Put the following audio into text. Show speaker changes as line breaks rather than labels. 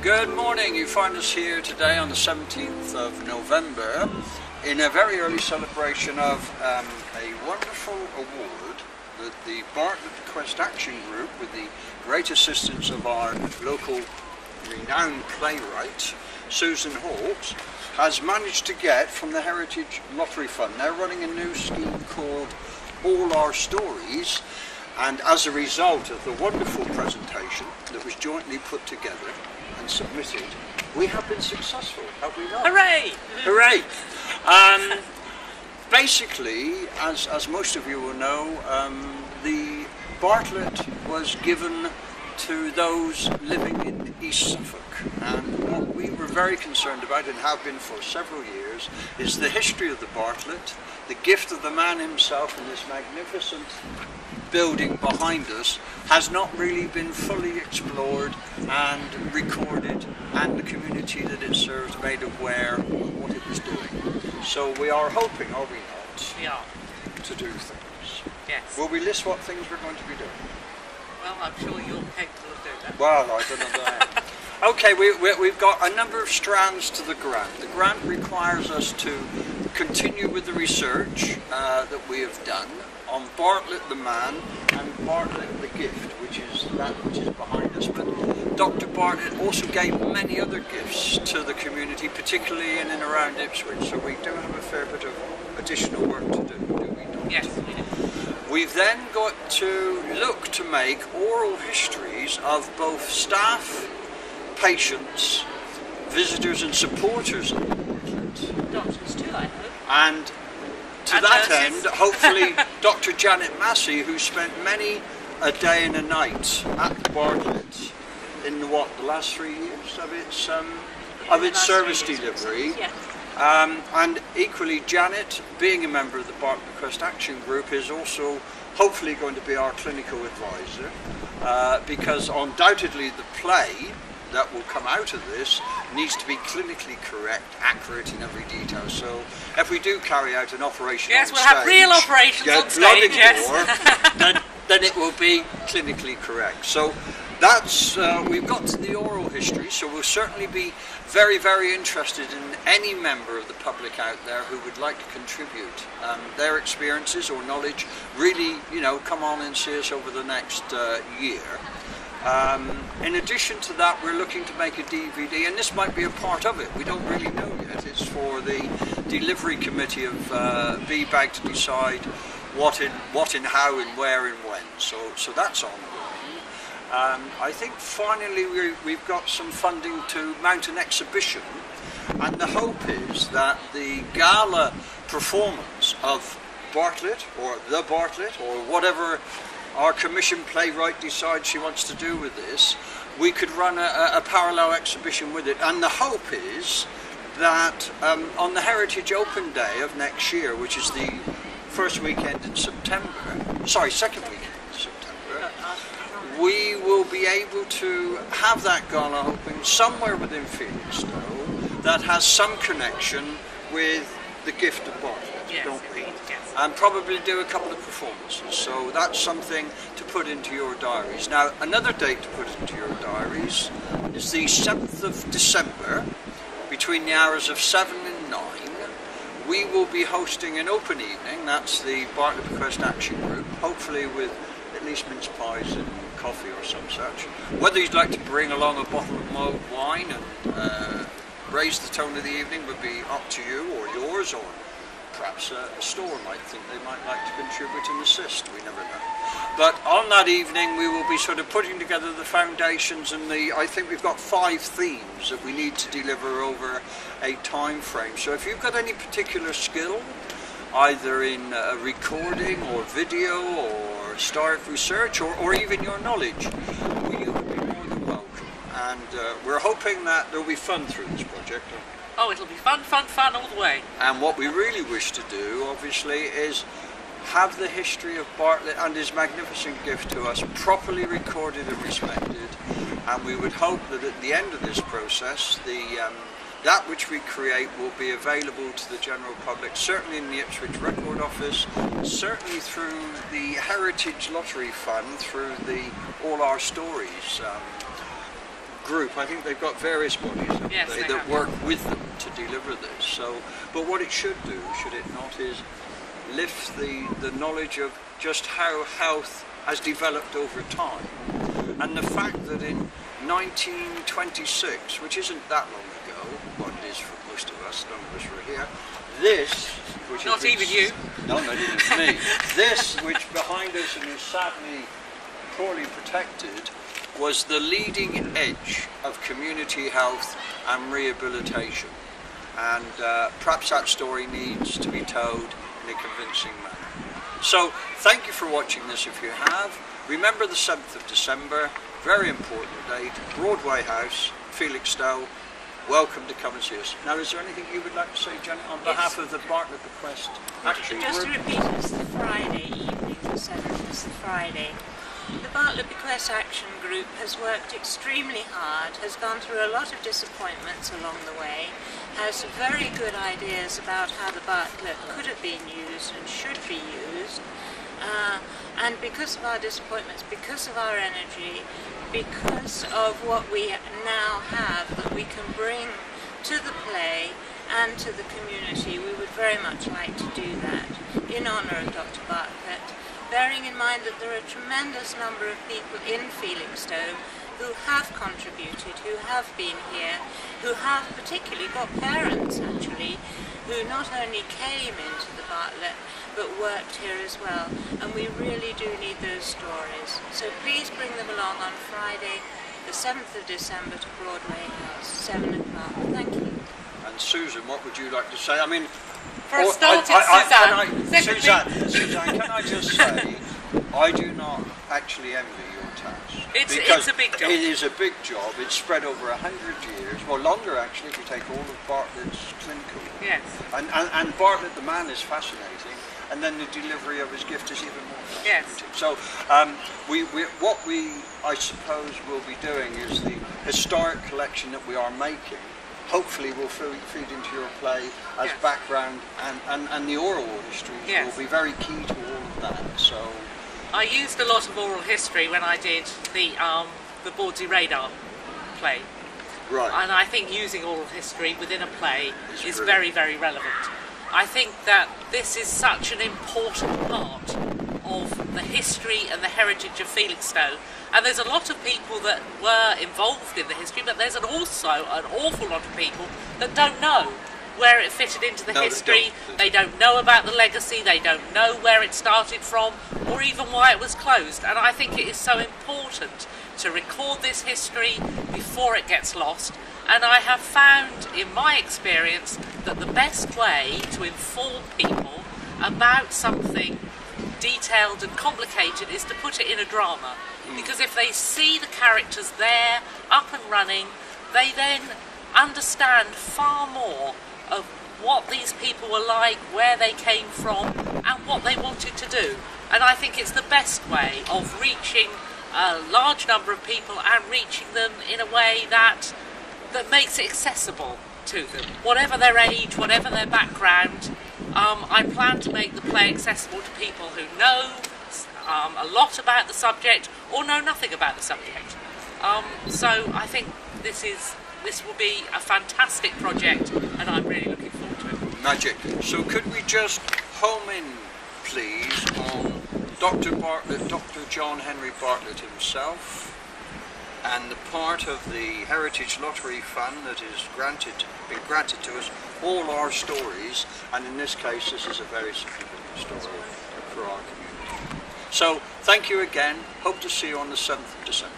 Good morning. You find us here today on the 17th of November in a very early celebration of a wonderful award that the Bartlet Bequest Action Group, with the great assistance of our local renowned playwright Susan Holt, has managed to get from the Heritage Lottery Fund. They're running a new scheme called All Our Stories, and as a result of the wonderful presentation that was jointly put together and submitted, we have been successful, have we not?
Hooray!
Hooray! Basically, as most of you will know, the Bartlet was given to those living in East Suffolk, and what we were very concerned about and have been for several years is the history of the Bartlet, the gift of the man himself in this magnificent building behind us has not really been fully explored and recorded, and the community that it serves made aware of what it was doing. So we are hoping, are we not,
We are.
to do things.
Yes.
Will we list what things we're going to be doing?
Well, I'm sure you're capable of doing that.
Well, I don't know that. Okay, we've got a number of strands to the grant. The grant requires us to continue with the research that we have done on Bartlet the man and Bartlet the gift, which is that which is behind us. But Dr. Bartlet also gave many other gifts to the community, particularly in and around Ipswich, so we do have a fair bit of additional work to do we not?
Yes, we do.
We've then got to look to make oral histories of both staff, patients, visitors and supporters of the Bartlet.
Doctors too, I hope.
And to
And
that
nurses.
end, hopefully Dr. Janet Massey, who spent many a day and a night at the Bartlet in the last 3 years of its service delivery.
Yes.
And equally, Janet, being a member of the Bartlet Bequest Action Group, is also hopefully going to be our clinical advisor, because undoubtedly the play that will come out of this needs to be clinically correct, accurate in every detail. So if we do carry out an operation
Yes,
on
we'll
stage,
have real operations
get
on
blood
stage,
in
yes.
gore, then it will be clinically correct. So that's, we've got to the oral history, so we'll certainly be very, very interested in any member of the public out there who would like to contribute their experiences or knowledge. Really, come on and see us over the next year. In addition to that, we're looking to make a DVD, and this might be a part of it. We don't really know yet. It's for the delivery committee of BBAG to decide what in how and where and when. So that's ongoing. I think finally we've got some funding to mount an exhibition, and the hope is that the gala performance of Bartlet or the Bartlet or whatever our commission playwright decides she wants to do with this, we could run a parallel exhibition with it. And the hope is that on the Heritage Open Day of next year, which is the second weekend in September, we will be able to have that gala open somewhere within Felixstowe that has some connection with the gift of Bartlet,
Yes,
don't we?
indeed, yes.
And probably do a couple of performances. So that's something to put into your diaries. Now, another date to put into your diaries is the 7th of December, between the hours of 7 and 9. We will be hosting an open evening. That's the Bartlet Bequest Action Group, hopefully with at least mince pies and coffee or some such. Whether you'd like to bring along a bottle of mulled wine and raise the tone of the evening would be up to you or yours, or perhaps a store might think they might like to contribute and assist, we never know. But on that evening we will be sort of putting together the foundations, and I think we've got 5 themes that we need to deliver over a time frame. So if you've got any particular skill, either in recording or video or staff research or even your knowledge, you would be more than welcome. And we're hoping that there'll be fun through this project.
Oh, it'll be fun all the way.
And what we really wish to do, obviously, is have the history of Bartlet and his magnificent gift to us properly recorded and respected. And we would hope that at the end of this process, that which we create will be available to the general public, certainly in the Ipswich Record Office, certainly through the Heritage Lottery Fund, through the All Our Stories group, I think they've got various bodies haven't
Yes,
they,
they
that
have.
work with them to deliver this. So, but what it should do, should it not, is lift the knowledge of just how health has developed over time, and the fact that in 1926, which isn't that long ago, what it is for most of us, none of us were here, this, which
Not even you.
No, not even me. This, which behind us and is sadly poorly protected, was the leading edge of community health and rehabilitation. And perhaps that story needs to be told in a convincing manner. So, thank you for watching this if you have. Remember the 7th of December, very important date, Broadway House, Felixstowe. Welcome to come and see us. Now, is there anything you would like to say, Janet, on behalf of the Bartlet Bequest Action Group?
Just to repeat, it's the Friday evening, the 7th, it's the Friday. The Bartlet Bequest Action Group has worked extremely hard, has gone through a lot of disappointments along the way, has some very good ideas about how the Bartlet could have been used and should be used, and because of our disappointments, because of our energy, because of what we now have that we can bring to the play and to the community, we would very much like to do that in honour of Dr. Bartlett, bearing in mind that there are a tremendous number of people in Felixstowe who have contributed, who have been here, who have particularly got parents actually, who not only came into the Bartlet but worked here as well, and we really do need those stories. So please bring them along on Friday, the 7th of December to Broadway House, 7 o'clock. Thank you.
And Susan, what would you like to say? I mean,
For a start, it's Suzanne.
Suzanne, can I just say, I do not actually envy your task.
It's a big job.
It is a big job. It's spread over 100 years, well longer actually if you take all of Bartlett's clinical.
Yes.
And Bartlett the man is fascinating, and then the delivery of his gift is even more fascinating.
Yes.
So what we, I suppose, will be doing is the historic collection that we are making hopefully will feed into your play as
Yes.
background, and the oral histories
Yes.
will be very key to all of that. So
I used a lot of oral history when I did the Bawdsey Radar play.
right.
And I think using oral history within a play
It's
is
brilliant.
very, very relevant. I think that this is such an important part of the history and the heritage of Felixstowe. And there's a lot of people that were involved in the history, but there's also an awful lot of people that don't know where it fitted into the
No, they
history.
don't.
They don't know about the legacy, they don't know where it started from, or even why it was closed. And I think it is so important to record this history before it gets lost. And I have found, in my experience, that the best way to inform people about something detailed and complicated is to put it in a drama. Because if they see the characters there, up and running, they then understand far more of what these people were like, where they came from, and what they wanted to do. And I think it's the best way of reaching a large number of people and reaching them in a way that makes it accessible to them. Whatever their age, whatever their background, I plan to make the play accessible to people who know a lot about the subject or know nothing about the subject. So I think this will be a fantastic project, and I'm really looking forward to it.
Magic. So could we just home in, please, on Dr. Bartlett, Dr. John Henry Bartlett himself, and the part of the Heritage Lottery Fund that is been granted to us, all our stories, and in this case this is a very significant story for our community. So thank you again, hope to see you on the 7th of December.